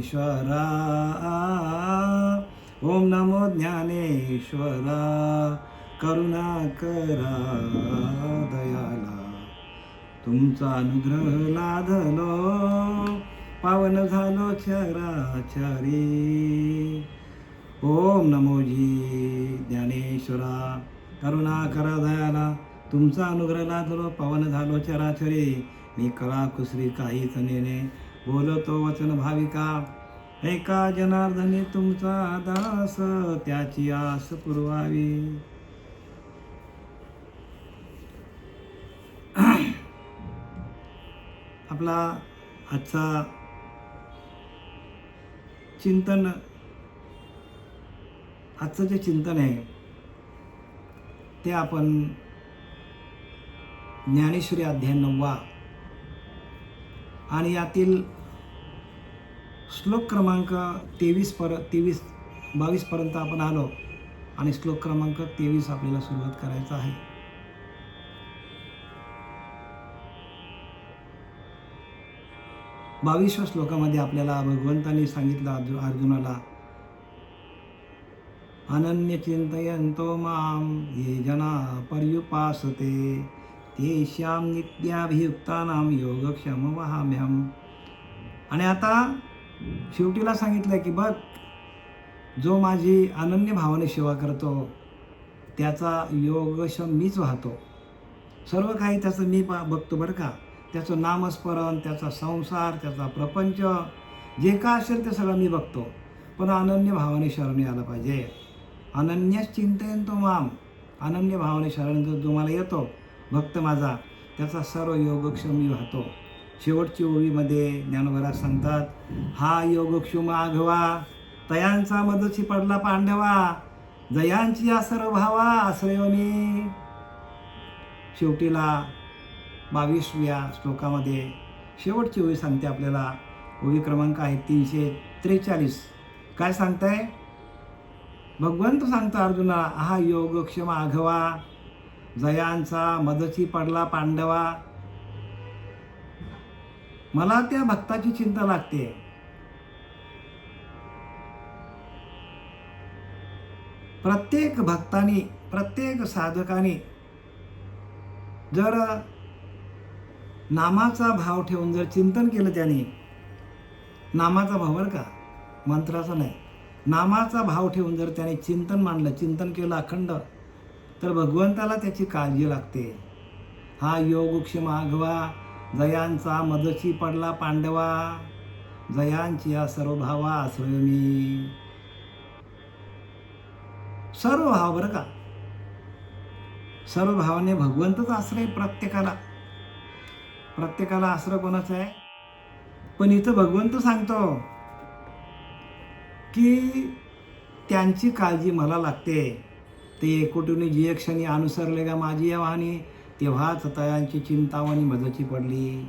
ईश्वरा ओम नमो ज्ञानेश्वरा करुणा करा दयाला तुमचा अनुग्रह लाधलो पावन झालो चराचरी ओम नमोजी ज्ञानेश्वरा करुणा करा दयाला तुमचा अनुग्रह लाधलो पावन झालो चराचरी मी कळा कुसरी काहीच नेणे बोलतो वचन भाविका ऐका जनार्दनी तुमचा दास त्याची आस पुरवावी. आपला आजचा चिंतन आजचं जे चिंतन आहे ते आपण ज्ञानेश्वरी अध्याय 9 आणि यातील श्लोक क्रमांक 22 पर्यंत आपण आलो आणि श्लोक क्रमांक 23 आपल्याला सुरुवात करायचा आहे. बावीसव्या श्लोकामध्ये आपल्याला भगवंतांनी सांगितलं अर्जुनाला, अनन्य चिंतयन्तो माम ये जना पर्युपासते तेषां नित्याभियुक्तानां योगक्षेम वहाम्यहम्. आणि आता शेवटीला सांगितलं की बघ, जो माझी अनन्य भावाने सेवा करतो त्याचा योगक्षेम मीच वाहतो. सर्व काही त्याचं मी बघतो बरं का. त्याचं नामस्मरण, त्याचा संसार, त्याचा प्रपंच जे का असेल ते सगळं मी बघतो. पण अनन्य भावाने शरण यायला पाहिजे. अनन्यच चिंतयन्तो माम, अनन्य भावाने शरण जो मला येतो भक्त माझा त्याचा सर्व योगक्षेम मी वाहतो. शेवटची ओळीमध्ये ज्ञानोबा सांगतात, हा योगक्षेम आघवा तयांचा मदची पडला पांडवा जयांची या सर्व भावा आश्रय मी. शेवटीला 22व्या श्लोकामध्ये शेवटची ओळी सांगते आपल्याला. ओळी क्रमांक आहे 343. काय सांगताय? भगवंत सांगतो अर्जुना, हा योगक्षेम आघवा जयांचा मदची पडला पांडवा. मला त्या भक्ताची चिंता लागते. प्रत्येक भक्तानी, प्रत्येक साधकाने जर नामाचा भाव ठेवून जर चिंतन केलं, त्याने नामाचा भाव बरं का, मंत्राचा नाही, नामाचा भाव ठेवून जर त्याने चिंतन मांडलं, चिंतन केलं अखंड, तर भगवंताला त्याची काळजी लागते. हा योगक्षेम आघवा जयांचा मदची पडला पांडवा जयांची या सर्व भावा आश्रय मी. सर्व भाव बरं का, सर्व भावाने भगवंतच आश्रय प्रत्येकाला. प्रत्येकाला आश्रय कोणाचा आहे? पण इथं भगवंत सांगतो की त्यांची काळजी मला लागते. ते एकोटीने जी क्षणी अनुसरले गा माझी या वाहनी तेव्हाच तयांची चिंतावणी मदची पडली.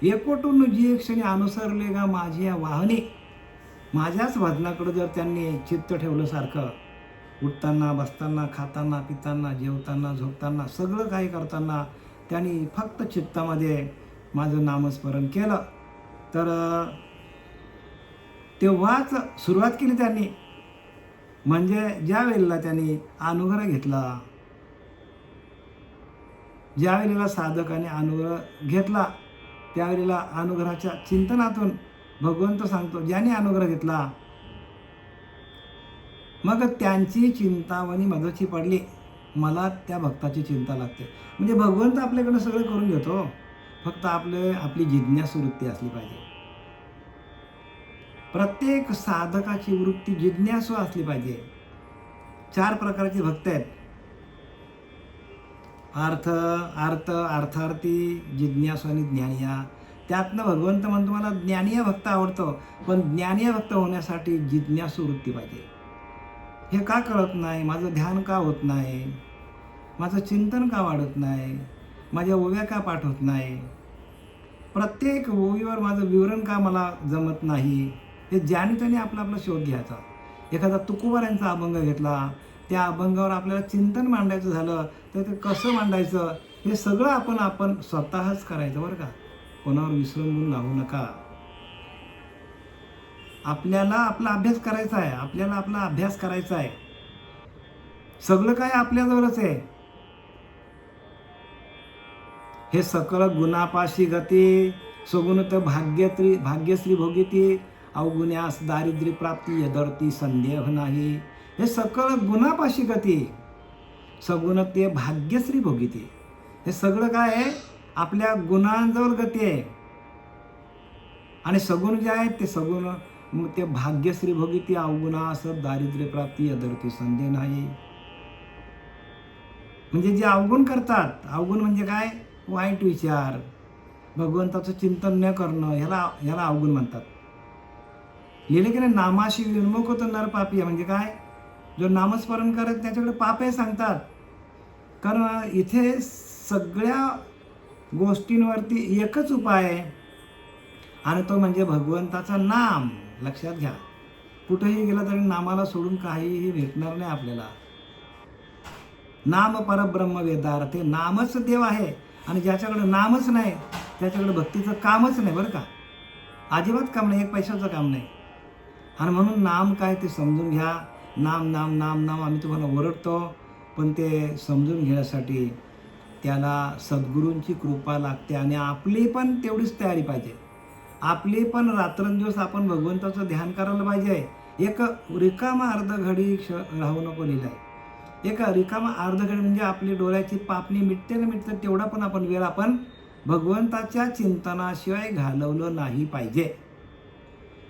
एकोटून जी क्षणी अनुसरले गा माझी या वाहनी, माझ्याच भजनाकडे जर त्यांनी चित्त ठेवलं सारखं, उठताना बसताना खाताना पिताना जेवताना झोपताना सगळं काही करताना त्यांनी फक्त चित्तामध्ये माझं नामस्मरण केलं, तर तेव्हाच सुरुवात केली त्यांनी. म्हणजे ज्या वेळेला त्यांनी अनुग्रह घेतला, ज्या वेळेला साधकाने अनुग्रह घेतला, त्यावेळेला अनुग्रहाच्या चिंतनातून भगवंत सांगतो, ज्याने अनुग्रह घेतला मग त्यांची चिंतावणी मदची पडली. मला त्या भक्ताची चिंता लागते. म्हणजे भगवंत आपल्याकडनं सगळं करून घेतो, फक्त आपली जिज्ञासू वृत्ती असली पाहिजे. प्रत्येक साधकाची वृत्ती जिज्ञासू असली पाहिजे. 4 प्रकारचे भक्त आहेत: अर्थार्थी, जिज्ञासू आणि ज्ञानिया. त्यातनं भगवंत म्हणतो मला ज्ञानिया भक्त आवडतो, पण ज्ञानिया भक्त होण्यासाठी जिज्ञासू वृत्ती पाहिजे. हे का कळत नाही? माझं ध्यान का होत नाही? माझं चिंतन का वाढत नाही? माझ्या ओव्या का पाठ होत नाही? प्रत्येक ओवीवर माझं विवरण का मला जमत नाही? हे ज्याने त्याने आपला शोध घ्यायचा. एखादा तुकोबारांचा अभंग घेतला, त्या अभंगावर आपल्याला चिंतन मांडायचं झालं तर ते कसं मांडायचं हे सगळं आपण स्वतःच करायचं बरं का. कोणावर विसंबून लागू नका. आपल्याला आपला अभ्यास करायचा आहे, आपल्याला आपला अभ्यास करायचा आहे. सगळं काय आपल्याजवळच आहे. हे सकळ गुणापाशी गती, सगुणत भाग्यश्री भोगिती, अवगुण्यास दारिद्र्य प्राप्ती यदर्थी संदेह नाही. हे सकळ गुणापाशी गती, सगुण ते भाग्यश्री भोगिती. हे सगळं काय आहे, आपल्या गुणांजवळ गती आहे. आणि सगुण जे आहे ते सगुण ते भाग्यश्री भोगिती, अवगुणास दारिद्र्य प्राप्ती यदर्थी संदेह नाही. म्हणजे जे अवगुण करतात, अवगुण म्हणजे काय, वाईट विचार, भगवंताचं चिंतन न करणं, ह्याला अवगुण म्हणतात. लिहिले की नाही, नामाशी विन्मुख होतं नर पापी. म्हणजे काय, जो नामस्मरण करत त्याच्याकडे पाप आहे सांगतात. कारण इथे सगळ्या गोष्टींवरती एकच उपाय आहे, आणि तो म्हणजे भगवंताचं नाम. लक्षात घ्या, कुठेही गेलं तरी नामाला सोडून काहीही भेटणार नाही आपल्याला. नाम परब्रह्म वेदार्थे, नामच देव आहे. आणि ज्याच्याकडे नामच नाही त्याच्याकडे भक्तीचं कामच नाही बरं का, अजिबात काम नाही, एक पैशाचं काम नाही. आणि म्हणून नाम काय ते समजून घ्या. नाम नाम नाम नाम आम्ही तुम्हाला ओरडतो, पण ते समजून घेण्यासाठी त्याला सद्गुरूंची कृपा लागते. आणि आपली पण तेवढीच तयारी पाहिजे. आपली पण रात्रंदिवस आपण भगवंताचं ध्यान करायला पाहिजे. एक रिकामा अर्ध घडी राहू नको लिहिलं आहे. एक रिकामा अर्ध घडी म्हणजे आपली डोळ्याची पापणी मिटते ना मिटते, तेवढा पण आपण वेळ आपण भगवंताच्या चिंतनाशिवाय घालवलं नाही पाहिजे,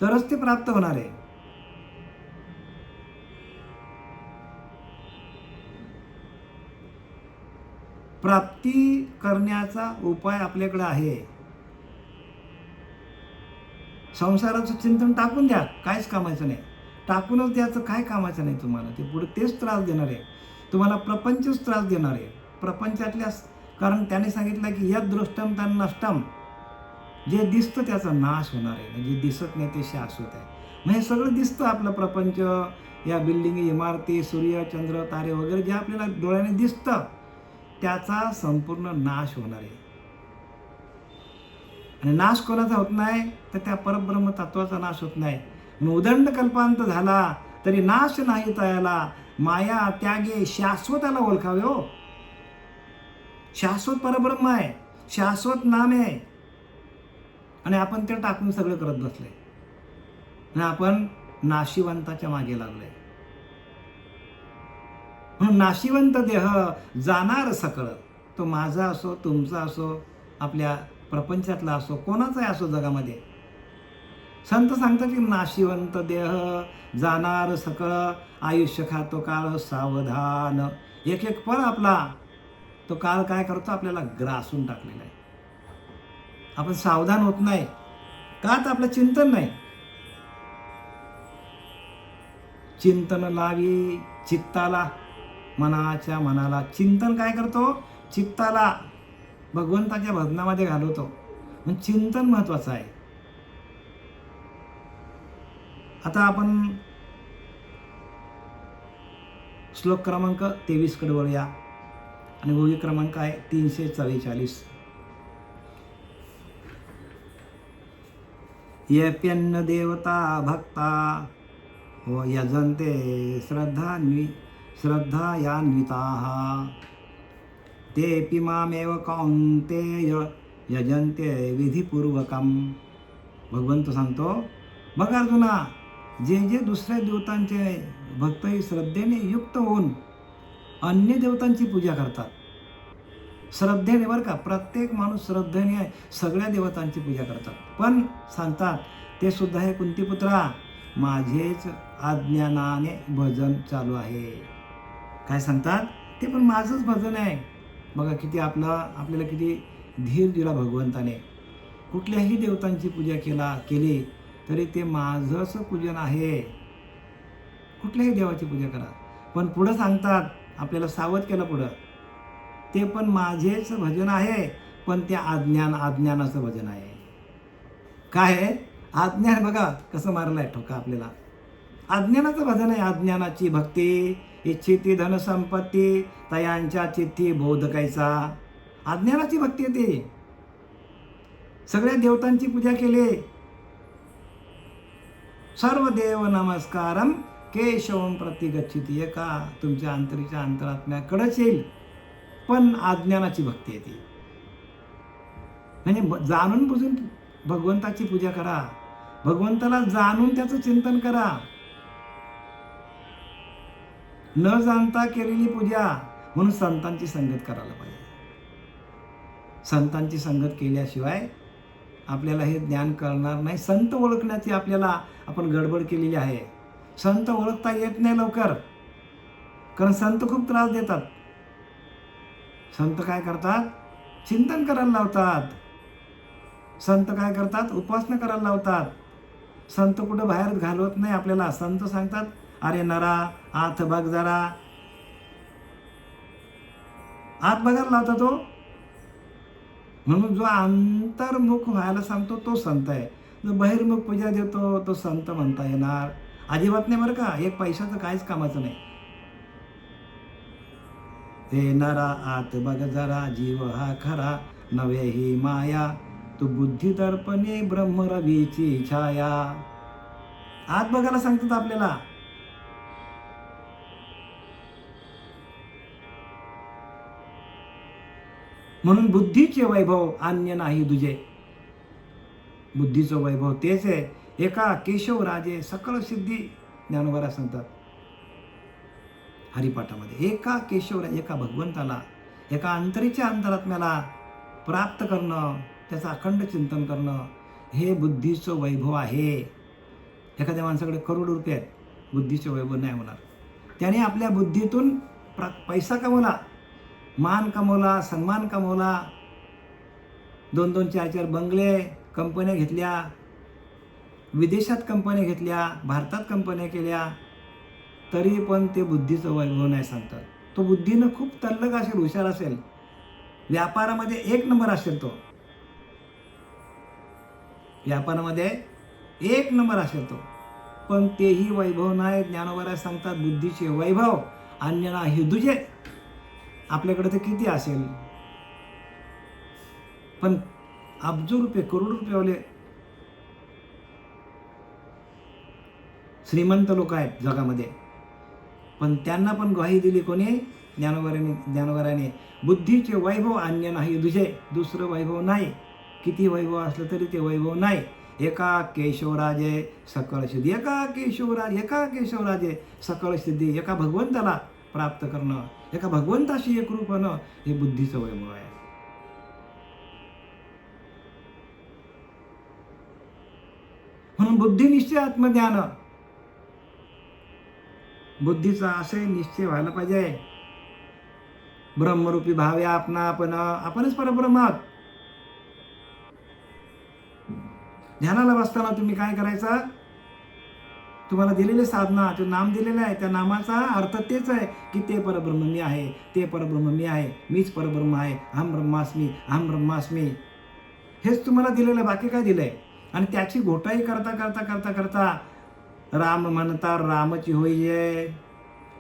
तरच ते प्राप्त होणार आहे. प्राप्ती करण्याचा उपाय आपल्याकडे आहे. संसाराचं चिंतन टाकून द्या, काहीच कामाचं नाही. टाकूनच द्यायचं, काय कामाचं नाही तुम्हाला. ते पुढे तेच त्रास देणार आहे तुम्हाला, प्रपंचच त्रास देणार आहे. प्रपंचातल्या, कारण त्याने सांगितलं की यद दृष्टम तन नष्टम, जे दिसतं त्याचा नाश होणार आहे, जे दिसत नाही ते शाश्वत आहे. मग हे सगळं दिसतं आपलं प्रपंच, या बिल्डिंग, इमारती, सूर्य, चंद्र, तारे वगैरे जे आपल्याला डोळ्याने दिसतं त्याचा संपूर्ण नाश होणार आहे. आणि नाश कोणाचा होत नाही, तर त्या परब्रह्म तत्वाचा नाश होत नाही. उदंड कल्पांत झाला तरी नाश नाही तयाला, माया त्यागे शाश्वताला ओळखावे. हो, शाश्वत परब्रह्म आहे, शाश्वत नाम आहे, आणि आपण ते टाकून सगळं करत बसले. आणि आपण नाशिवंताच्या मागे लागलोय. म्हणून नाशिवंत देह जाणार सकळ, तो माझा असो, तुमचा असो, आपल्या प्रपंचातला असो, कोणाचाही असो जगामध्ये. संत सांगतात की नाशिवंत देह जाणार सकळ, आयुष्य खातो काळ सावधान. एक एक पळ आपला तो काळ काय करतो, आपल्याला ग्रासून टाकलेला आहे. आपण सावधान होत नाही का, तर आपलं चिंतन नाही. चिंतन लावी चित्ताला, मनाच्या मनाला चिंतन काय करतो, चित्ताला भगवंताच्या भजनामध्ये घालवतो. म्हणजे चिंतन महत्वाचं आहे. आता आपण श्लोक क्रमांक 23 कडे वळूया, आणि ओवी क्रमांक आहे 344. येप्यन्न देवता भक्ता व यजन्ते श्रद्धायान्विताः, तेऽपि मामेव कौन्तेय यजन्ते विधिपूर्वकम्. भगवंत सांगतो, बघ अर्जुना, जे जे दुसऱ्या देवतांचे भक्तही श्रद्धेने युक्त होऊन अन्य देवतांची पूजा करतात, श्रद्धेने बरं का, प्रत्येक माणूस श्रद्धेने सगळ्या देवतांची पूजा करतात, पण सांगतात ते सुद्धा हे कुंतीपुत्रा माझेच अज्ञानाने भजन चालू आहे. काय सांगतात, ते पण माझंच भजन आहे. बघा किती आपल्याला किती धीर दिला भगवंताने. कुठल्याही देवतांची पूजा केली तरी ते माझंच पूजन आहे. कुठल्याही देवाची पूजा करा, पण पुढं सांगतात, आपल्याला सावध केलं पुढं, ते पण माझेच भजन आहे, पण ते अज्ञानाचं भजन आहे. काय आहे अज्ञान, बघा कसं मारलंय ठोका आपल्याला. अज्ञानाचं भजन आहे. अज्ञानाची भक्ती इच्छिती धन संपत्ती, तयांच्या चित्ती बोध कैसा. अज्ञानाची भक्ती आहे ती. सगळ्या देवतांची पूजा केली, सर्व देव नमस्कारम केशवम प्रति गच्छिती. एका तुमच्या अंतरीच्या अंतरात्म्याकडेच येईल, पण अज्ञानाची भक्ती येते. म्हणजे जाणून बुजून भगवंताची पूजा करा, भगवंताला जाणून त्याचं चिंतन करा. न जाणता केलेली पूजा, म्हणून संतांची संगत करायला पाहिजे. संतांची संगत केल्याशिवाय आपल्याला हे ज्ञान कळणार नाही. संत ओळखण्याची आपण गडबड केलेली आहे. संत ओळखता येत नाही लवकर, कारण संत खूप त्रास देतात. संत काय करतात? चिंतन करायला लावतात. संत काय करतात? उपासना करायला लावतात. संत कुठं बाहेर घालवत नाही आपल्याला. संत सांगतात, अरे नरा आत बघ जरा. आत बघायला लावता तो. म्हणून जो अंतर्मुख व्हायला सांगतो तो संत आहे. जो बहिर्मुख पूजा देतो तो संत म्हणता येणार अजिबात नाही बरं का. एक पैशाचं काहीच कामाचं नाही. हे नरा आत बघ जरा, जीव हा खरा नव्हे ही माया, तू बुद्धी दर्पणे ब्रह्मरवीची छाया. आत बघायला सांगतात आपल्याला. म्हणून बुद्धीचे वैभव अन्य नाही दुजे. बुद्धीचं वैभव तेच आहे. एका केशवराजे सकळ सिद्धी ज्ञानोबा सांगतात हरिपाठामध्ये. एका केशवराज, एका भगवंताला, एका अंतरीच्या अंतरात्म्याला प्राप्त करणं, त्याचं अखंड चिंतन करणं, हे बुद्धीचं वैभव आहे. एखाद्या माणसाकडे करोड रुपये आहेत, बुद्धीचे वैभव नाही होणार. त्याने आपल्या बुद्धीतून पैसा कमवला, मान कमवला, सन्मान कमवला, 2-2, 4-4 बंगले, कंपन्या घेतल्या, विदेशात कंपन्या घेतल्या, भारतात कंपन्या केल्या, तरी पण ते बुद्धीचं वैभव नाही सांगतात. तो बुद्धीनं खूप तल्लक असेल, हुशार असेल, व्यापारामध्ये 1 नंबर असेल, तो व्यापारामध्ये 1 नंबर असेल तो, पण तेही वैभव नाही. ज्ञानोबा सांगतात बुद्धीचे वैभव अन्य नाही दुजे. आपल्याकडे तर किती असेल, पण अब्जो रुपये, करोड रुपयेवाले श्रीमंत लोक आहेत जगामध्ये, पण त्यांना पण ग्वाही दिली कोणी? ज्ञानोबाने. बुद्धीचे वैभव अन्य नाही दुजे. दुसरं वैभव नाही. किती वैभव असलं तरी ते वैभव नाही. एका केशवराजे सकळ सिद्धी. एका केशवराजे सकळ सिद्धी. एका भगवंताला प्राप्त करणं, एका भगवंताशी एकरूप होणं, हे बुद्धीचं वैभव आहे. म्हणून बुद्धिनिश्चय आत्मज्ञान. बुद्धीचा असे निश्चय व्हायला पाहिजे, ब्रह्मरूपी भाव या आपणच परब्रह्म आहात. ध्यानाला बसताना तुम्ही काय करायचं? तुम्हाला दिलेले साधना, जो नाम दिलेलं आहे, त्या नामाचा अर्थ तेच आहे की ते परब्रह्म मी आहे, ते परब्रह्म मी आहे, मीच परब्रह्म आहे. अहम ब्रह्मास्मी, अहम ब्रह्मास्मी, हेच तुम्हाला दिलेलं आहे. बाकी काय दिलंय? आणि त्याची घोटाई करता करता करता करता राम म्हणता रामची होईजे,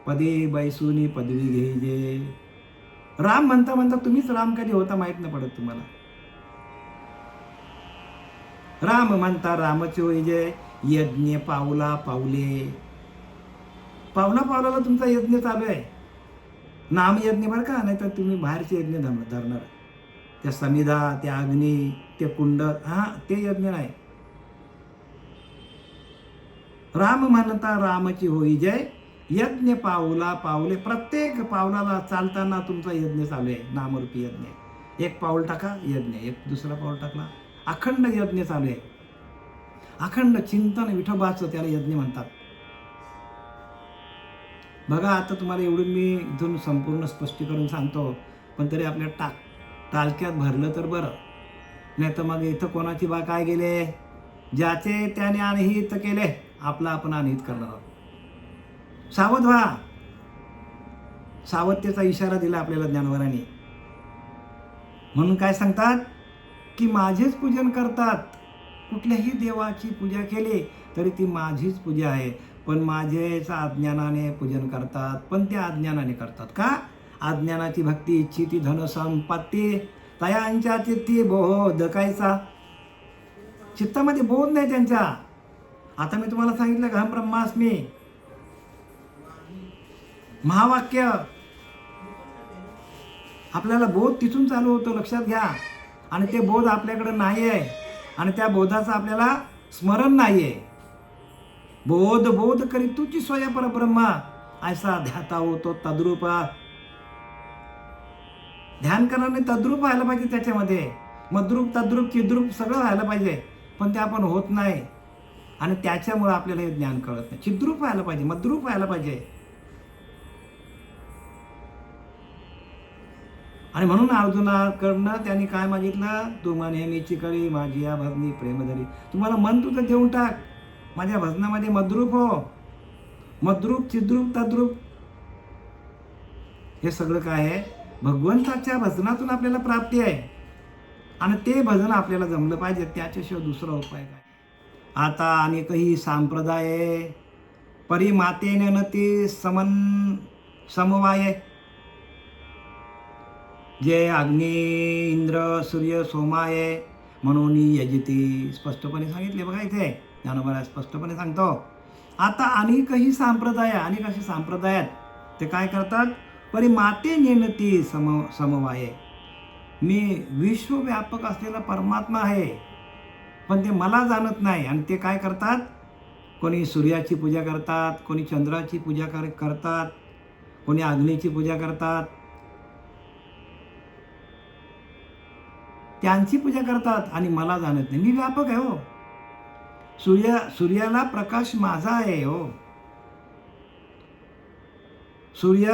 पदी बैसुनी पदवी घेईजे. राम म्हणता म्हणता तुम्हीच राम कधी होता माहित नाही पडत तुम्हाला. राम म्हणता रामची होईजे, यज्ञ पावला पावले. पावला पावलाला तुमचा यज्ञ चालू आहे. नाम यज्ञ बरं का, नाही तर तुम्ही बाहेरचे यज्ञ धरणार. त्या समिधा, त्या अग्नी, ते कुंड, ते यज्ञ नाही. राम म्हणता रामची होई जय, यज्ञ पावला पावले. प्रत्येक पावलाला चालताना तुमचा यज्ञ चालू आहे, नामरूपी यज्ञ. एक पाऊल टाका यज्ञ, एक दुसरा पाऊल टाकला, अखंड यज्ञ चालू आहे. अखंड चिंतन विठोबाचं, त्याला यज्ञ म्हणतात. बघा, आता तुम्हाला एवढं मी इथून संपूर्ण स्पष्टीकरण सांगतो, पण तरी आपल्या टालक्यात भरलं तर बरं. नाही तर मग इथं कोणाची बा काय गेले, ज्याचे त्याने अनहित केले, आपला आपण अनहित करणार आहोत. सावध व्हा. सावधतेचा इशारा दिला आपल्याला ज्ञानोबांनी. म्हणून काय सांगतात की माझेच पूजन करतात. कुठल्याही देवाची पूजा केली तरी ती माझीच पूजा आहे, पण माझेच अज्ञानाने पूजन करतात. पण त्या अज्ञानाने करतात का? अज्ञानाची भक्ती इच्छिती धन संपत्ती, तयांच्या चित्ती बोध कायचा. चित्तामध्ये बोध नाही त्यांच्या. आता मी तुम्हाला सांगितलं अहम ब्रह्मास्मी महावाक्य, आपल्याला बोध तिथून चालू होतो, लक्षात घ्या. आणि ते बोध आपल्याकडे नाही आहे आणि त्या बोधाचं आपल्याला स्मरण नाही आहे. बोध बोध करी तुझी स्वय परब्रह्मा ऐसा ध्याता होतो तद्रूपा. ध्यान करणारे तद्रूप व्हायला पाहिजे, त्याच्यामध्ये मद्रूप तद्रूप चिद्रूप सगळं व्हायला पाहिजे, पण ते आपण होत नाही. आणि त्याच्यामुळे आपल्याला हे ज्ञान कळत नाही. चिद्रूप व्हायला पाहिजे, मद्रूप व्हायला पाहिजे. आणि म्हणून अर्जुनाकडनं त्यांनी काय मागितलं, तू नेहमीची कळी माझी या भजनी प्रेम धरी. तुम्हाला मन तुझं देऊन टाक, माझ्या भजनामध्ये मद्रूप हो. मद्रूप चिद्रूप तद्रूप हे सगळं काय आहे, भगवंताच्या भजनातून आपल्याला प्राप्ती आहे. आणि ते भजन आपल्याला जमलं पाहिजे, त्याच्याशिवाय दुसरा उपाय काय. आता अनेकही संप्रदाय परिमातेने नती समवाय, जे अग्नी इंद्र सूर्य सोमाय म्हणून यजती. स्पष्टपणे सांगितले बघा, इथे ज्ञानोबा स्पष्टपणे सांगतो. आता अनेकही संप्रदाय, अनेक असे संप्रदाय आहेत, ते काय करतात, परिमाते नेनती समवाय. मी विश्वव्यापक असलेला परमात्मा आहे, पण ते मला जाणत नाही. आणि ते काय करतात, कोणी सूर्याची पूजा करतात, कोणी चंद्राची पूजा करतात, कोणी अग्नीची पूजा करतात, त्यांची पूजा करतात आणि मला जाणत नाही. मी व्यापक आहे हो. सूर्याला प्रकाश माझा आहे हो. सूर्य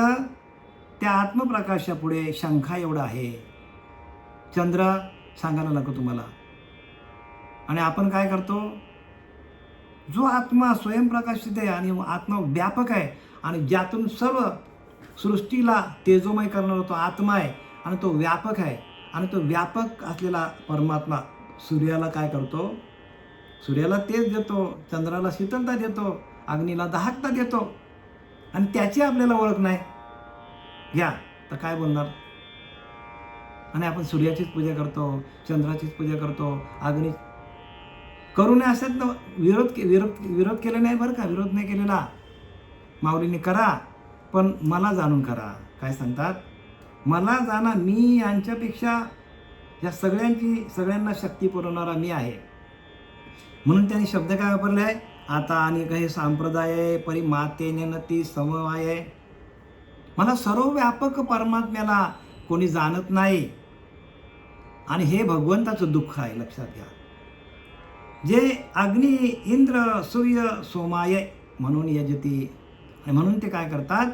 त्या आत्मप्रकाशापुढे शंखा एवढा आहे. चंद्र सांगायला नको तुम्हाला. आणि आपण काय करतो, जो आत्मा स्वयंप्रकाशित आहे आणि आत्मा व्यापक आहे आणि ज्यातून सर्व सृष्टीला तेजोमय करणारा तो आत्मा आहे आणि तो व्यापक आहे. आणि तो व्यापक असलेला परमात्मा सूर्याला काय करतो, सूर्याला तेज देतो, चंद्राला शीतलता देतो, अग्नीला दाहकता देतो, आणि त्याची आपल्याला ओळख नाही. घ्या तर काय बोलणार. आणि आपण सूर्याचीच पूजा करतो, चंद्राचीच पूजा करतो, अग्नी करू नये असत ना. विरोध केला नाही बरं का, विरोध नाही केलेला. माऊलीने करा, पण मला जाणून करा. काय सांगतात, मला जाणा, मी यांच्यापेक्षा या सगळ्यांना शक्ती पुरवणारा मी आहे. म्हणून त्यांनी शब्द काय वापरले आहे, आता अनेक हे संप्रदाय परिमातेने नती समवाय. मला सर्व व्यापक परमात्म्याला कोणी जाणत नाही. आणि हे भगवंताचं दुःख आहे, लक्षात घ्या. जे अग्नी इंद्र सूर्य सोमाय म्हणून यजती. आणि म्हणून ते काय करतात,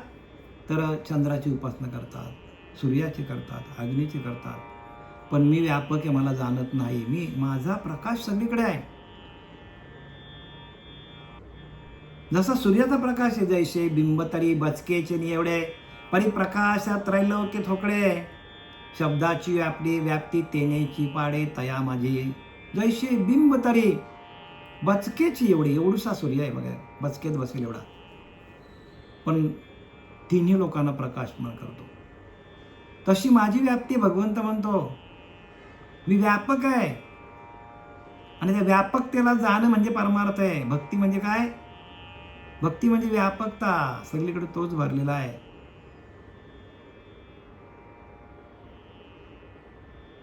तर चंद्राची उपासना करतात, सूर्याची करतात, अग्नीची करतात. पण मी व्यापक आहे, मला जाणत नाही. माझा प्रकाश सगळीकडे आहे. जसा सूर्याचा प्रकाश आहे, जैसे बिंबतरी बचकेचे निवडे परिप्रकाश त्रैलोक्य थोकडे. शब्दाची व्याप्ती तेनेची पाडे तया माझी. जैसे बिंबतरी बचकेची एवढूसा सूर्य आहे बघा, बचकेत बसेल एवढा, पण तिन्ही लोकांना प्रकाशमान करतो. तशी माझी व्याप्ती भगवंत म्हणतो, मी व्यापक आहे. आणि त्या व्यापकतेला जाणं म्हणजे परमार्थ आहे. भक्ती म्हणजे काय, भक्ती म्हणजे व्यापकता, सगळीकडे तोच भरलेला आहे.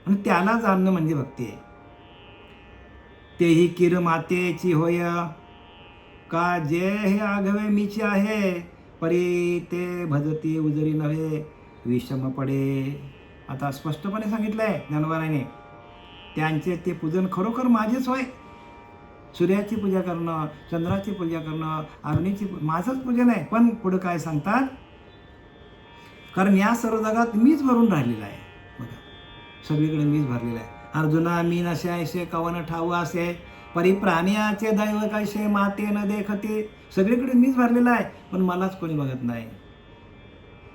आणि त्याला जाणणं म्हणजे भक्ती आहे. तेही किर मातेची होय का, जे हे आघवे मीची आहे, परी ते भजती उजरी नव्हे विषम पडे. आता स्पष्टपणे सांगितलंय ज्ञानोबाने, त्यांचे ते पूजन खरोखर माझेच होय. सूर्याची पूजा करणं, चंद्राची पूजा करणं, अग्नीची माझंच पूजन आहे. पण पुढं काय सांगतात, कारण या सर्व जगात मीच भरून राहिलेला आहे. बघा, सगळीकडे मीच भरलेला आहे. अर्जुना मी नसे ऐसे कवन ठाऊ असे, परी प्राण्याचे दैव कैसे माते न देखते. सगळीकडे मीच भरलेला आहे, पण मलाच कोणी बघत नाही.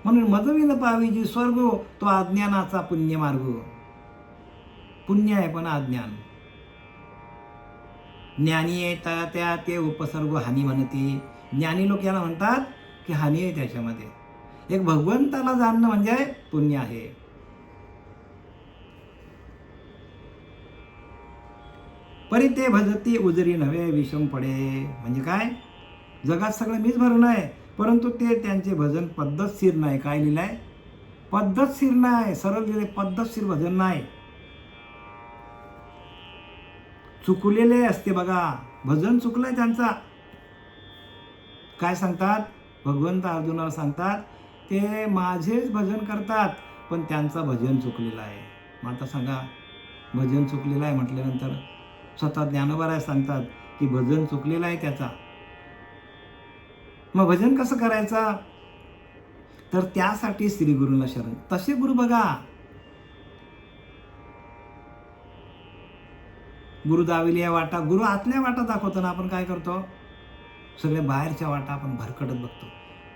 म्हणून मजविन पावी जी स्वर्ग, तो अज्ञानाचा पुण्य मार्ग. पुण्य आहे पण अज्ञान. ज्ञानी आहे त्या ते उपसर्ग हानी म्हणती. ज्ञानी लोक याला म्हणतात की हानी आहे त्याच्यामध्ये. एक भगवंताला जाणणं म्हणजे पुण्य आहे. परी ते भजती उजरी नव्हे विषम पडे. म्हणजे काय, जगात सगळं मीच भरून आहे, परंतु ते त्यांचे भजन पद्धतशीर नाही. काय लिहिलंय, पद्धतशीर नाही. सरळ लिहिले, पद्धतशीर भजन नाही. चुकलेले असते बघा, भजन चुकलंय त्यांचा. काय सांगतात भगवंत अर्जुनाला सांगतात, ते माझेच भजन करतात पण त्यांचा भजन चुकलेला आहे. मग आता सांगा, भजन चुकलेलं आहे म्हटल्यानंतर स्वतः ज्ञानोबा सांगतात की भजन चुकलेलं आहे त्याचा. मग भजन कसं करायचं, तर त्यासाठी श्री गुरुला शरण. तसे गुरु बघा, गुरु दाविली या वाटा, गुरु आतल्या वाटा दाखवतो ना. आपण काय करतो, सगळे बाहेरच्या वाटा आपण भरकटत बघतो.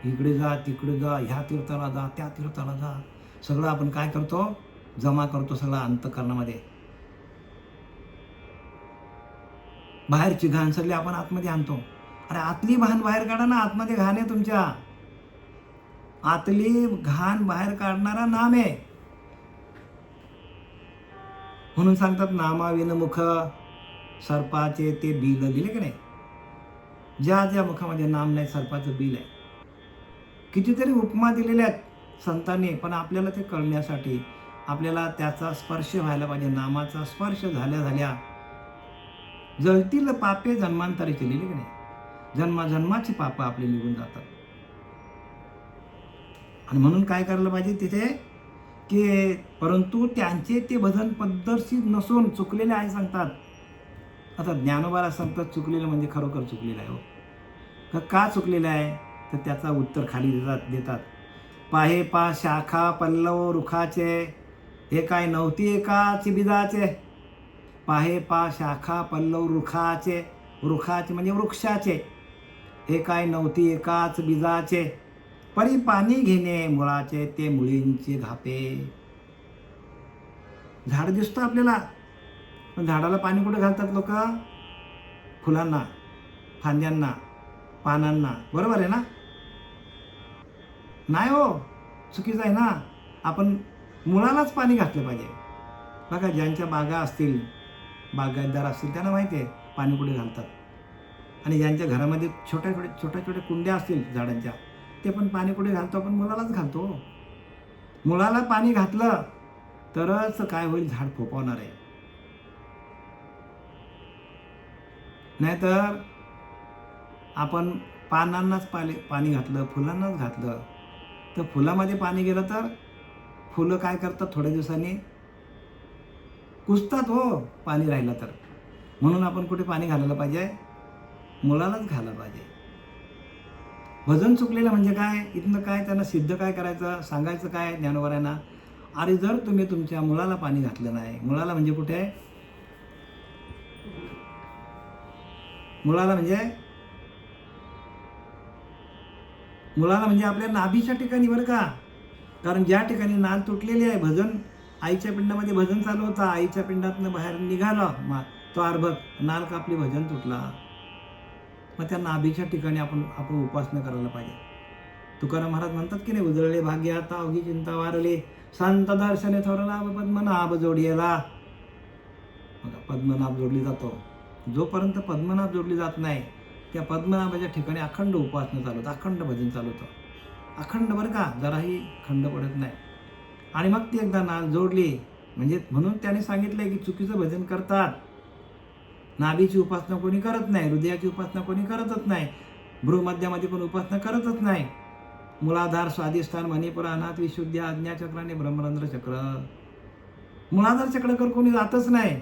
इकडे जा, तिकडे जा, ह्या तीर्थाला जा, त्या तीर्थाला जा. सगळं आपण काय करतो, जमा करतो सगळं अंतःकरणामध्ये. बाहेरची घाण सगळी आपण आतमध्ये आणतो. अरे आतली घाण बाहेर काढा ना, आतमध्ये घाण आहे तुमच्या. आतली घाण बाहेर काढणारा नाम आहे. म्हणून सांगतात, नामाविन मुख सर्पाचे ते बिल. लिहिले की नाही, ज्या ज्या मुखामध्ये नाम नाही सर्पाचं बिल आहे. कितीतरी उपमा दिलेल्या आहेत संतांनी, पण आपल्याला ते कळण्यासाठी आपल्याला त्याचा स्पर्श व्हायला पाहिजे. नामाचा स्पर्श झाल्या झाल्या जळतील पापे जन्मांतरीचे. लिहिले की नाही, जन्माजन्माची पापं आपली निघून जातात. आणि म्हणून काय करायला पाहिजे तिथे, की परंतु त्यांचे ते भजन पद्धतशीर नसून चुकलेले आहे सांगतात. आता ज्ञानोबाला सांगतात चुकलेलं म्हणजे खरोखर चुकलेलं आहे. हो, का चुकलेलं आहे, तर त्याचा उत्तर खाली देतात. पाहे पा शाखा पल्लव रुखाचे, हे काय नव्हती एकाच बिजाचे. पाहे पा शाखा पल्लव रुखाचे, रुखाचे म्हणजे वृक्षाचे, हे काय नव्हती एकाच बीजाचे. परी पाणी घेणे मुळाचे, ते मुळींचे घापे. झाड दिसतं आपल्याला, पण झाडाला पाणी कुठे घालतात लोक, फुलांना, फांद्यांना, पानांना. बरोबर आहे ना, नाही हो, चुकीचं आहे ना. आपण मुळालाच पाणी घातलं पाहिजे. बघा, ज्यांच्या बागा असतील, बागायतदार असतील, त्यांना माहिती आहे पाणी कुठे घालतात. आणि ज्यांच्या घरामध्ये छोट्या छोट्या कुंड्या असतील झाडांच्या, ते पण पाणी कुठे घालतो, आपण मुळालाच घालतो. मुळाला पाणी घातलं तरच काय होईल, झाड फोफावणार आहे. नाहीतर आपण पानांनाच पाणी घातलं, फुलांनाच घातलं, तर फुलामध्ये पाणी गेलं तर फुलं काय करतात, थोड्या दिवसांनी कुजतात हो, पाणी राहिलं तर. म्हणून आपण कुठे पाणी घालायला पाहिजे, मुळालाच घालायला पाहिजे. भजन चुकलेलं म्हणजे काय, इथनं काय त्यांना सिद्ध काय करायचं, सांगायचं काय ज्ञानोबांना, अरे जर तुम्ही तुमच्या मुळाला पाणी घातलं नाही, मुळाला म्हणजे कुठे, मुळाला म्हणजे आपल्या नाभीच्या ठिकाणी बरं का. कारण ज्या ठिकाणी नाल तुटलेली आहे, भजन आईच्या पिंडामध्ये भजन चालू होता, आईच्या पिंडातनं बाहेर निघाला तो अर्भक, नाल कापली, भजन तुटला. मग त्या नाभीच्या ठिकाणी आपण उपासना करायला पाहिजे. तुकाराम महाराज म्हणतात की नाही, उजळले भाग्य आता अवघी चिंता वारली, संत दर्शने थोरला पद्मनाभ जोडीला. बघा, पद्मनाभ जोडली जातो. जोपर्यंत पद्मनाभ जोडली जात नाही, त्या पद्मनाभाच्या ठिकाणी अखंड उपासना चालू होतं, अखंड भजन चालू होतं, अखंड बरं का, जराही खंड पडत नाही. आणि मग ती एकदा नाल जोडली म्हणजे, म्हणून त्याने सांगितलंय की चुकीचं भजन करतात. नाभीची उपासना कोणी करत नाही, हृदयाची उपासना कोणी करतच नाही, भ्रूमध्यामध्ये पण उपासना करतच नाही. मूलाधार स्वाधिष्ठान मणिपुर अनाथ विशुद्धी आज्ञाचक्राने ब्रह्मरंध्र चक्र. मूलाधार चक्राकर कोणी जातच नाही.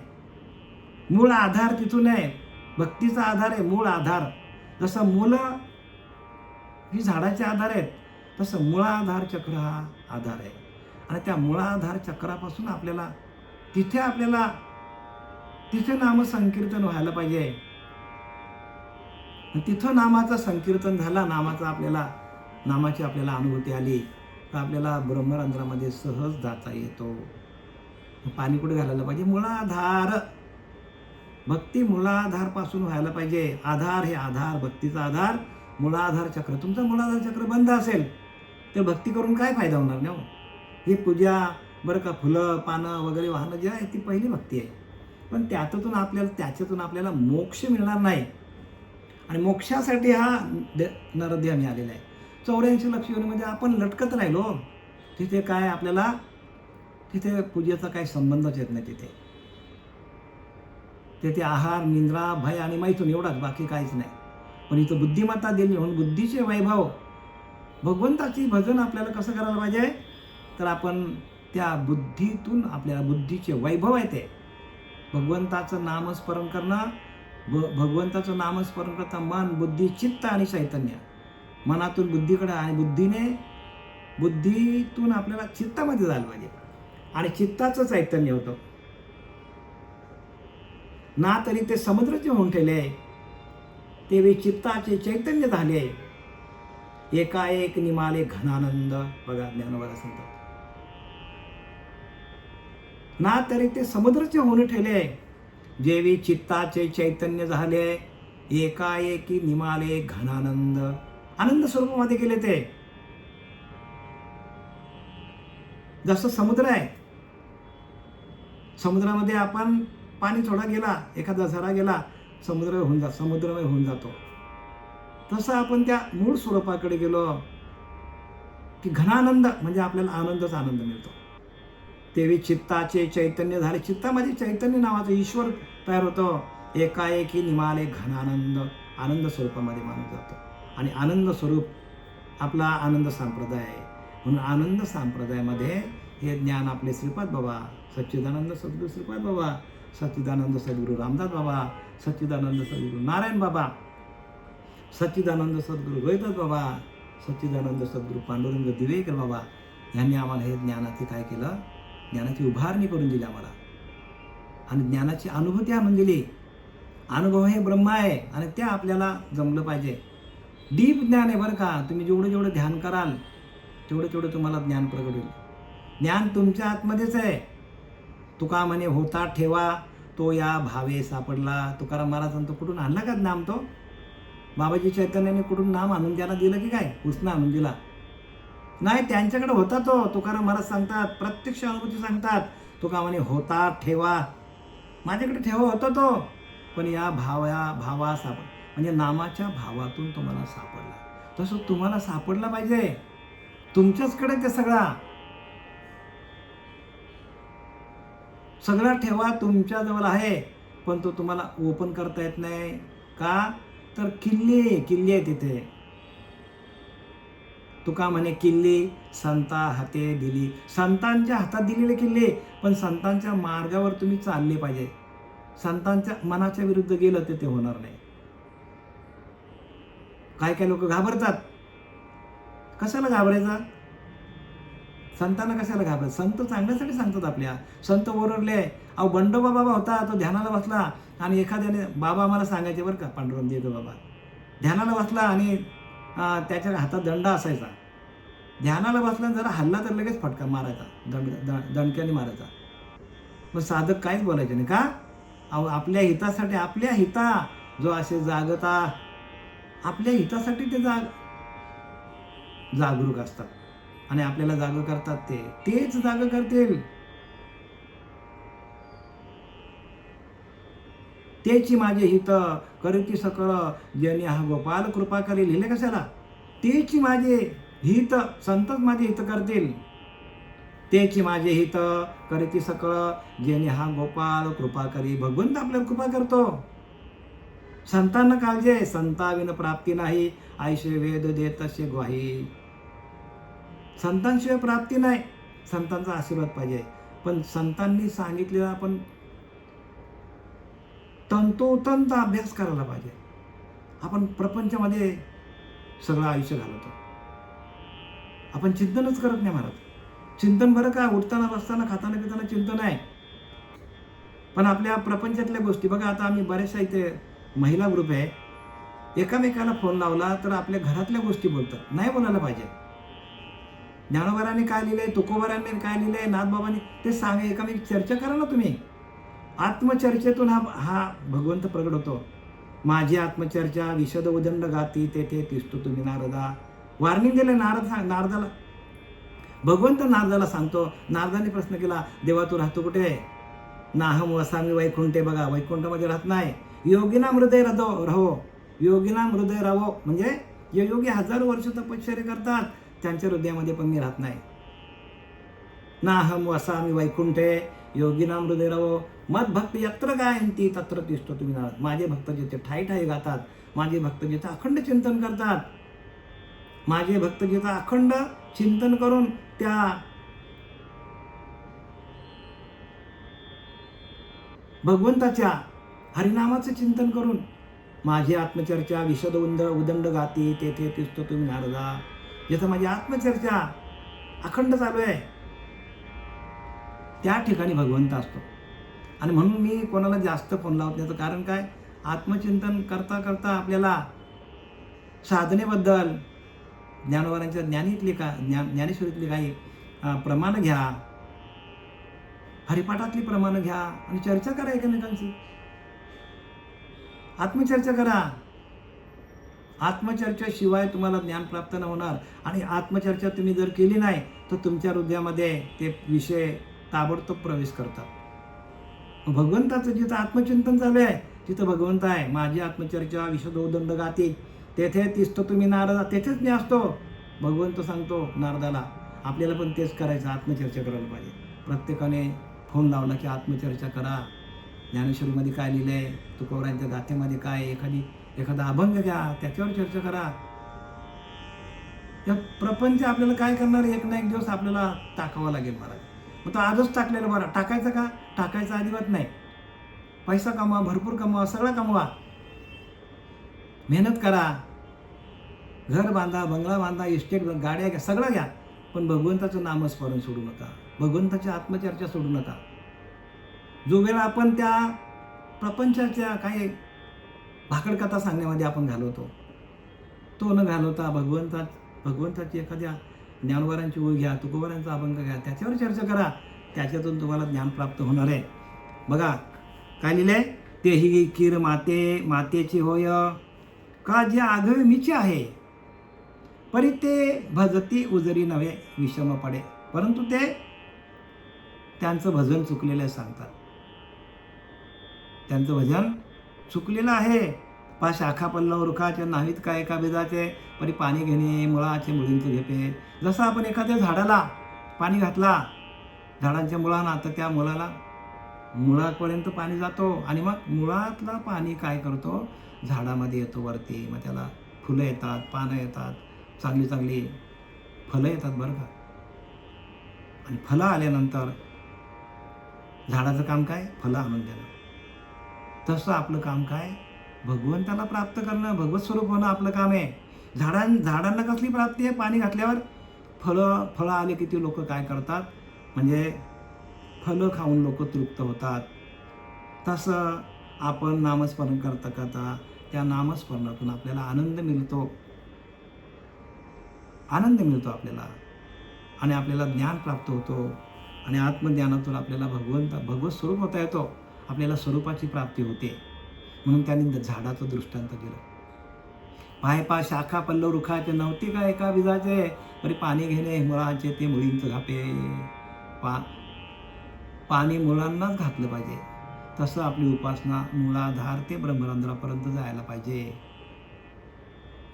मूळ आधार तिथून आहे, भक्तीचा आधार आहे मूळ आधार. जसं मुलं ही झाडाचे आधार आहेत, तसं मूळाधार चक्र हा आधार आहे. आणि त्या मूळाधार चक्रापासून आपल्याला तिथे नामसंकीर्तन व्हायला पाहिजे. तिथं नामाचं संकीर्तन झाला, नामाची आपल्याला अनुभूती आली, तर आपल्याला ब्रह्मरंध्रामध्ये सहज जाता येतो. पाणी कुठे घालायला पाहिजे, मूळाधार. भक्ती मूळाधार पासून व्हायला पाहिजे. आधार हे आधार, भक्तीचा आधार मूळाधार चक्र. तुमचं मूळाधार चक्र बंद असेल तर भक्ती करून काय फायदा होणार नाही. ही पूजा बरं का, फुलं पानं वगैरे वाहणं जे आहे ती पहिली भक्ती आहे. पण त्याच्यातून आपल्याला मोक्ष मिळणार नाही. आणि मोक्षासाठी हा नरदेह मिळालेला आहे. 84 लक्ष योनीमध्ये आपण लटकत राहिलो. तिथे काय आपल्याला तिथे पूजेचा काही संबंधच येत नाही. तिथे आहार, निद्रा, भय आणि मैथून एवढाच, बाकी काहीच नाही. पण इथं बुद्धिमत्ता दिली म्हणून बुद्धीचे वैभव, भगवंताची भजन आपल्याला कसं करायला पाहिजे, तर आपण त्या बुद्धीतून आपल्याला बुद्धीचे वैभव आहे ते भगवंताचं नामस्मरण करणं. भगवंताचं नामस्मरण करता मन, बुद्धी, चित्त आणि चैतन्य, मनातून बुद्धीकडे आणि बुद्धीतून आपल्याला चित्तामध्ये जायला पाहिजे. आणि चित्ताचं चैतन्य होतं ना, तरी ते समुद्राचे होऊन ठेवले, ते चित्ताचे चैतन्य झाले. एकाएक निमाले घनानंद. बघा ज्ञानोबा सांगतात ना, तरी ते समुद्राचे होऊन ठेवले, जेवी चित्ताचे चैतन्य झाले. एकाएकी निमाले घनानंद. आनंद स्वरूपामध्ये गेले ते. जसं समुद्र आहे, समुद्रामध्ये आपण पाणी थोडा गेला, एखादा झरा गेला, समुद्रमय होऊन जातो. तसं आपण त्या मूळ स्वरूपाकडे गेलो की घनानंद, म्हणजे आपल्याला आनंद मिळतो. तेवी चित्ताचे चैतन्य झाले. चित्तामध्ये चैतन्य नावाचं ईश्वर तयार होतो. एकाएकी निमाले घनानंद. आनंद स्वरूपामध्ये मानून जातो. आणि आनंद स्वरूप आपला आनंद संप्रदाय आहे. म्हणून आनंद संप्रदायामध्ये हे ज्ञान आपले श्रीपाद बाबा, सच्चिदानंद सद्गुरू श्रीपाद बाबा, सच्चिदानंद सद्गुरू रामदास बाबा, सच्चिदानंद सद्गुरू नारायण बाबा, सच्चिदानंद सद्गुरू रोहिदास बाबा, सच्चिदानंद सद्गुरू पांडुरंग दिवेकर बाबा यांनी आम्हाला हे ज्ञानाचे काय केलं, ज्ञानाची उभारणी करून दिली आम्हाला. आणि ज्ञानाची अनुभूती आणून दिली. अनुभव हे ब्रह्म आहे आणि ते आपल्याला जमलं पाहिजे. डीप ज्ञान आहे बरं का. तुम्ही जेवढं ध्यान कराल तेवढं तुम्हाला ज्ञान प्रगट होईल. ज्ञान तुमच्या आतमध्येच आहे. तुका म्हणे होता ठेवा तो या भावे सापडला. तुकाराम महाराजांनी तो कुठून आणला का नाम? तो बाबाजी चैतन्याने कुठून नाम आणून त्याला दिलं की काय? उसनं आणून दिला नाही, त्यांच्याकडे होता तो. तुकाराम महाराज सांगतात, प्रत्यक्ष अनुभूती सांगतात, तुका म्हणे होता ठेवा, माझ्याकडे ठेवा होता तो, पण या भावा म्हणजे नामाच्या भावातून तुम्हाला सापडला. तसं तुम्हाला सापडला पाहिजे. तुमच्याचकडे ते सगळा ठेवा तुमच्याजवळ आहे, पण तो तुम्हाला ओपन करता येत नाही. का? तर किल्ली आहे तिथे. तुका म्हणे किल्ली संता हाते दिली. संतांच्या हातात दिलेले किल्ले, पण संतांच्या मार्गावर तुम्ही चालले पाहिजे. संतांच्या मनाच्या विरुद्ध गेलं तर ते होणार नाही. काय लोक घाबरतात. कशाला घाबरायचं? संतांना कशाला घाबरायचं? संत चांगल्यासाठी सांगतात आपल्या. संत ओरडले. अहो बंडोबा बाबा होता, तो ध्यानाला बसला आणि एखाद्याने, बाबा मला सांगायचे बरं का, पांडुरंग देतो बाबा, ध्यानाला बसला आणि त्याच्या हातात दंड असायचा. ध्यानाला बसला जरा हल्ला तर लगेच फटका मारायचा, दणक्याने मारायचा. मग साधक काहीच बोलायचे नाही. का? अहो आपल्या हितासाठी, आपल्या हिता जो असे जागता, आपल्या हितासाठी ते जागरूक असतात आणि आपल्याला जाग करतात. तेच जाग करतील. तेची माझे हित करीती सकळ ज्यांनी हा गोपाल कृपा करी. लिहिले कशाला? तेची माझे हित, संतच माझे हित करतील. तेची माझे हित करीती सकळ ज्यांनी हा गोपाल कृपा करी. भगवंत आपल्याला कृपा करतो. संतांना काळजी, संताविन प्राप्ती नाही, ऐशे वेद देत तसे ग्वाही. संतांशिवाय प्राप्ती नाही. संतांचा आशीर्वाद पाहिजे. पण संतांनी सांगितलेला आपण तंतोतंत अभ्यास करायला पाहिजे. आपण प्रपंचामध्ये सगळं आयुष्य घालवतो. आपण चिंतनच करत नाही महाराज. चिंतन बरं का, उठताना बसताना खाताना पिताना चिंतन आहे, पण आपल्या प्रपंचातल्या गोष्टी बघा. आता आम्ही बऱ्याचशा इथे महिला ग्रुप आहे, एकामेकाला फोन लावला तर आपल्या घरातल्या गोष्टी बोलतात. नाही बोलायला पाहिजे. ज्ञानोबारांनी काय लिहिलंय, तुकोबारांनी काय लिहिलंय, नाथबाबांनी ते सांगा. एकामेक चर्चा करा ना तुम्ही. आत्मचर्चेतून हा भगवंत प्रगट होतो. माझी आत्मचर्चा विशद उदंड गाती तेथे तिसतो तुम्ही नारदा. वॉर्निंग दिले नारदाला. भगवंत नारदाला सांगतो. नारदाने प्रश्न केला, देवा तू राहतो कुठे? नाहम वसामी वैकुंठे, बघा वैकुंठामध्ये राहत नाही. योगिनाम हृदय रहो, योगिनाम हृदय राहो, म्हणजे जे योगी 1000 वर्ष तपश्चर्या करतात त्यांच्या हृदयामध्ये पण मी राहत नाही. नाहम वसामी वैकुंठे योगिनाम हृदय रहो, मत भक्त यत्र गायंती तत्र तिष्ठतो विनाश. माझे भक्त जिथे ठाई ठाई गातात, माझे भक्त जिथे अखंड चिंतन करतात, माझे भक्त जिथे अखंड चिंतन करून त्या भगवंताच्या हरिनामाचं चिंतन करून माझी आत्मचर्चा विशद उदंड गाती, तेथे तिष्ठतो तुम्ही नारदा. जिथं माझी आत्मचर्चा अखंड चालू आहे त्या ठिकाणी भगवंत असतो. आणि म्हणून मी कोणाला जास्त फोन लावत नाही. कारण काय, आत्मचिंतन करता करता आपल्याला साधनेबद्दल ज्ञानवारांच्या ज्ञानेश्वरीतली काही प्रमाणं घ्या, हरिपाठातली प्रमाणं घ्या आणि चर्चा करा एकमेकांची. आत्मचर्चा करा. आत्मचर्चेशिवाय तुम्हाला ज्ञान प्राप्त न होणार. आणि आत्मचर्चा तुम्ही जर केली नाही तर तुमच्या हृदयामध्ये ते विषय ताबडतोब प्रवेश करतात. भगवंताचं जिथं आत्मचिंतन चालू आहे तिथं भगवंत आहे. माझी आत्मचर्चा विशदोदंड गाती, तेथे तिष्ठतो तुम्ही नारदा, तेथेच मी असतो. भगवंत सांगतो नारदाला, आपल्याला पण तेच करायचं, आत्मचर्चा करायला पाहिजे. प्रत्येकाने फोन लावला की आत्मचर्चा करा. ज्ञानेश्वरीमध्ये काय लिहिलं आहे, तुकोबारायांच्या गाथेमध्ये काय, एखादा अभंग घ्या, त्याच्यावर चर्चा करा. या प्रपंच आपल्याला काय करणार, एक ना एक दिवस आपल्याला टाकावा लागेल महाराज. मग तो आजच टाकलेला बरा. टाकायचं का? टाकायचं अजिबात नाही. पैसा कमवा, भरपूर कमवा, सगळं कमवा, मेहनत करा, घर बांधा, बंगला बांधा, इस्टेट, गाड्या घ्या, सगळं घ्या, पण भगवंताचं नामस्मरण सोडू नका, भगवंताची आत्मचर्चा सोडू नका. जो वेळ आपण त्या प्रपंचाच्या काही भाकडकथा सांगण्यामध्ये आपण घालवतो, तो न घालवता भगवंताची एखाद्या ज्ञानवारांची ओळ घ्या, तुकोबारांचा अभंग घ्या, त्याच्यावर चर्चा करा. त्याच्यातून तुम्हाला ज्ञान प्राप्त होणार आहे. बघा काय लिहिलंय, तेही कीर मातेची होय, का जे आघवे मीचे आहे, परी ते भजती उजरी नव्हे विषम पडे. परंतु ते त्यांचं भजन चुकलेलं सांगतात. त्यांचं भजन चुकलेलं आहे. पा शाखा पल्लव रुखाचे नाहीत का एका बेदाचे, परी पाणी घेणे मुळाचे मुळींचे घेपे. जसं आपण एखाद्या झाडाला पाणी घातला झाडांच्या मुळांना, तर त्या मुळापर्यंत पाणी जातो आणि मग मुळातला पाणी काय करतो, झाडामध्ये येतो वरती. मग त्याला फुलं येतात, पानं येतात, चांगली चांगली फलं येतात बरं का. आणि फलं आल्यानंतर झाडाचं काम काय, फलं आणून देणं. तसं आपलं काम काय, भगवंताला प्राप्त करणं, भगवत स्वरूप होणं आपलं काम आहे. झाडांना कसली प्राप्ती आहे, पाणी घातल्यावर फळं आले की ते लोक काय करतात, म्हणजे फळं खाऊन लोक तृप्त होतात. तसं आपण नामस्मरण करता करता त्या नामस्मरणातून आपल्याला आनंद मिळतो आपल्याला. आणि आपल्याला ज्ञान प्राप्त होतो. आणि आत्मज्ञानातून आपल्याला भगवत स्वरूप होता येतो. आपल्याला स्वरूपाची प्राप्ती होते. म्हणून त्यांनी झाडाचं दृष्टांत दिलं. पाय शाखा पल्लव रुखाचे नव्हते का एका बीजाचे, तरी पाणी घेणे मुळांचे ते मुळींचं घापे. पाणी मुळांनाच घातलं पाहिजे. तसं आपली उपासना मुळाधार ते ब्रह्मरंध्रापर्यंत जायला पाहिजे.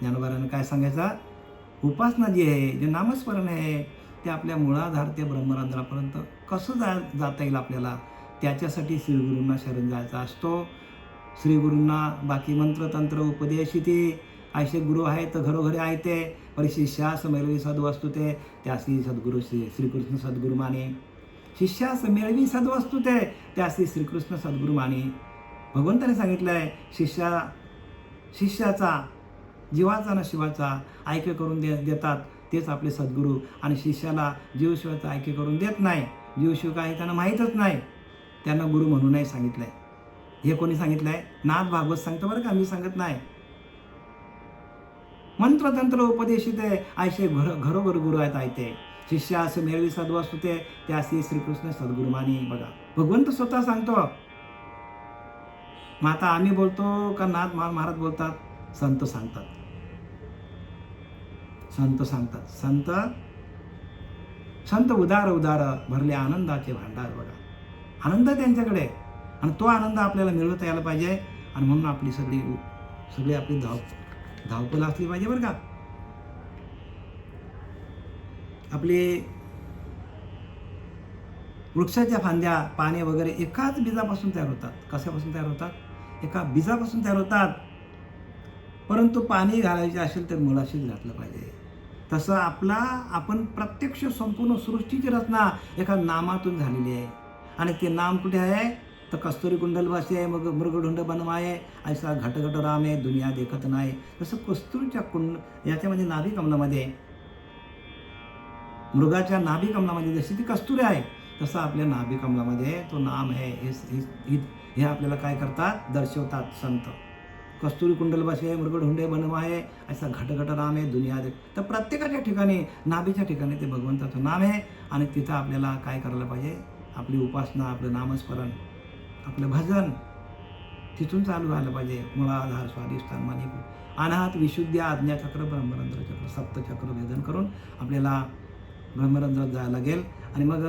ज्ञानोबारांनी काय सांगायचं, उपासना जी आहे, जे नामस्मरण आहे, ते आपल्या मुळाधार ते ब्रह्मरंध्रापर्यंत कसं जाता येईल आपल्याला, त्याच्यासाठी श्रीगुरूंना शरण जायचा असतो. श्रीगुरूंना बाकी मंत्रतंत्र उपदेश ते ऐसे गुरु आहेत घरोघरी आहे ते, परी शिष्यास मेळवी सद्वस्तु ते, त्यासी सद्गुरु श्रीकृष्ण सद्गुरु माने. शिष्यास मेळवी सद्वस्तु ते, त्यासी श्रीकृष्ण सद्गुरु माने. भगवंताने सांगितलं आहे, शिष्याचा जीवाचा ना शिवाचा ऐक्य करून देतात तेच आपले सद्गुरू. आणि शिष्याला जीवशिवाचा ऐक्य करून देत नाही, जीवशिव काय त्यांना माहीतच नाही, त्यांना गुरु म्हणून नाही सांगितलं आहे. हे कोणी सांगितलं आहे, नाथ भागवत सांगतं बरं का, मी सांगत नाही. मंत्रतंत्र उपदेशित आहे ऐसे घरोघर गुरु आहेत ते. शिष्यास मेळवी सद्वस्तु ते, त्यासी श्रीकृष्ण सद्गुरु मानी. बघा भगवंत स्वतः सांगतो. मग आता आम्ही बोलतो का नाथ महाराज बोलतात, संत सांगतात. संत उदार भरले आनंदाचे भांडार. बघा आनंद आहे त्यांच्याकडे, आणि तो आनंद आपल्याला मिळवता यायला पाहिजे. आणि म्हणून आपली सगळी आपली धावपळ असली पाहिजे बरं का. आपले वृक्षाच्या फांद्या, पाने वगैरे एकाच बीजापासून तयार होतात. कशापासून तयार होतात? एका बीजापासून तयार होतात. परंतु पाणी घालायचे असेल तर मुळाशीच घातलं पाहिजे. तसं आपण प्रत्यक्ष संपूर्ण सृष्टीची रचना एका नामातून झालेली आहे. आणि ते नाम कुठे आहे? तर कस्तुरी कुंडलवासी आहे, मग मृगढुंड बनवाय, ऐसा घटघट राम आहे, दुनिया देखत नाही. तसं कस्तुरीच्या याच्यामध्ये नाभी कमलामध्ये, मृगाच्या नाभी कमलामध्ये जशी ती कस्तुरी आहे, तसं आपल्या नाभी कमलामध्ये तो नाम आहे. हे आपल्याला काय करतात? दर्शवतात संत. कस्तुरी कुंडलवासी आहे, मृगढुंडे बनवा आहे, असा घटघट राम आहे, दुनिया दे. तर प्रत्येकाच्या ठिकाणी, नाभीच्या ठिकाणी ते भगवंताचं नाम आहे. आणि तिथं आपल्याला काय करायला पाहिजे? आपली उपासना, आपलं नामस्मरण, आपलं भजन तिथून चालू व्हायला पाहिजे. मूळाधार स्वाधिष्ठान मणिपूर अनाहत विशुद्धी आज्ञाचक्र ब्रह्मरंध्र चक्र सप्तचक्र भेदन करून आपल्याला ब्रह्मरंध्रात जायला लागेल. आणि मग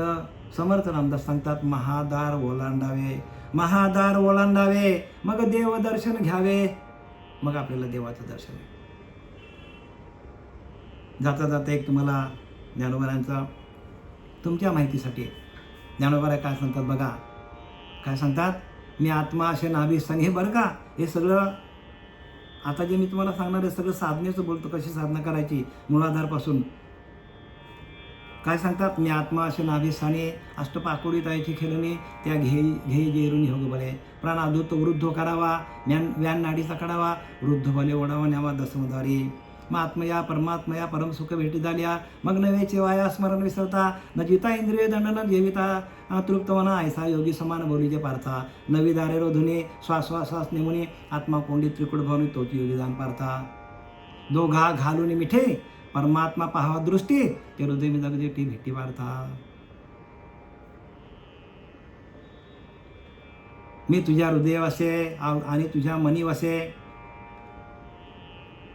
समर्थ रामदास सांगतात, महादार ओलांडावे, महादार ओलांडावे, मग देवदर्शन घ्यावे. मग आपल्याला देवाचं दर्शन आहे. जाता जाता एक तुम्हाला ज्ञानोबारांचा तुमच्या माहितीसाठी ज्ञानोबा काय सांगतात बघा. काय सांगतात? मी आत्मा असे नाभिस्थानी. हे बरं का, हे सगळं आता जे मी तुम्हाला सांगणार आहे सगळं साधनेचं बोलतो, कशी साधना करायची मूळाधारपासून. काय सांगतात? मी आत्मा असे नाभिस्थानी, अष्टपाकोडी ताईची खेळणी, त्या घेई जेरून योग बले, प्राण आधूत वृद्ध करावा, व्यान नाडीचा काढावा, वृद्ध बले ओढावा न्यावा दसमदारी. मग आत्मया परमात्मया परम सुख भेटी झाल्या, मग नव्हेचे वाया स्मरण विसरता, न जिता इंद्रिय दंड न जेविता तृप्तवना, ऐसा योगी समान बोलीचे पार्था, नवी दारे रोधुनी श्वास नेमुनी, आत्मा कोंडी त्रिकुट भवनी तोची योगी दान पार्था. दोघा घालून मिठे परमात्मा पाहावा दृष्टी, ते हृदय मी जगजे ती भेटी पार्था. मी तुझ्या हृदय वसे आणि तुझ्या मनी वसे.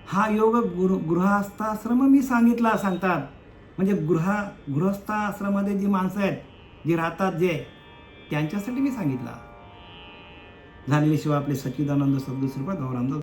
हा योग गृहस्थाश्रम मी सांगतात. म्हणजे गृहस्थाश्रमामध्ये जी माणसं आहेत, जी राहतात, जे त्यांच्यासाठी मी सांगितलं. झालेली शिवाय आपले सच्चिदानंद सद्गुरू श्रीपाद गौरांग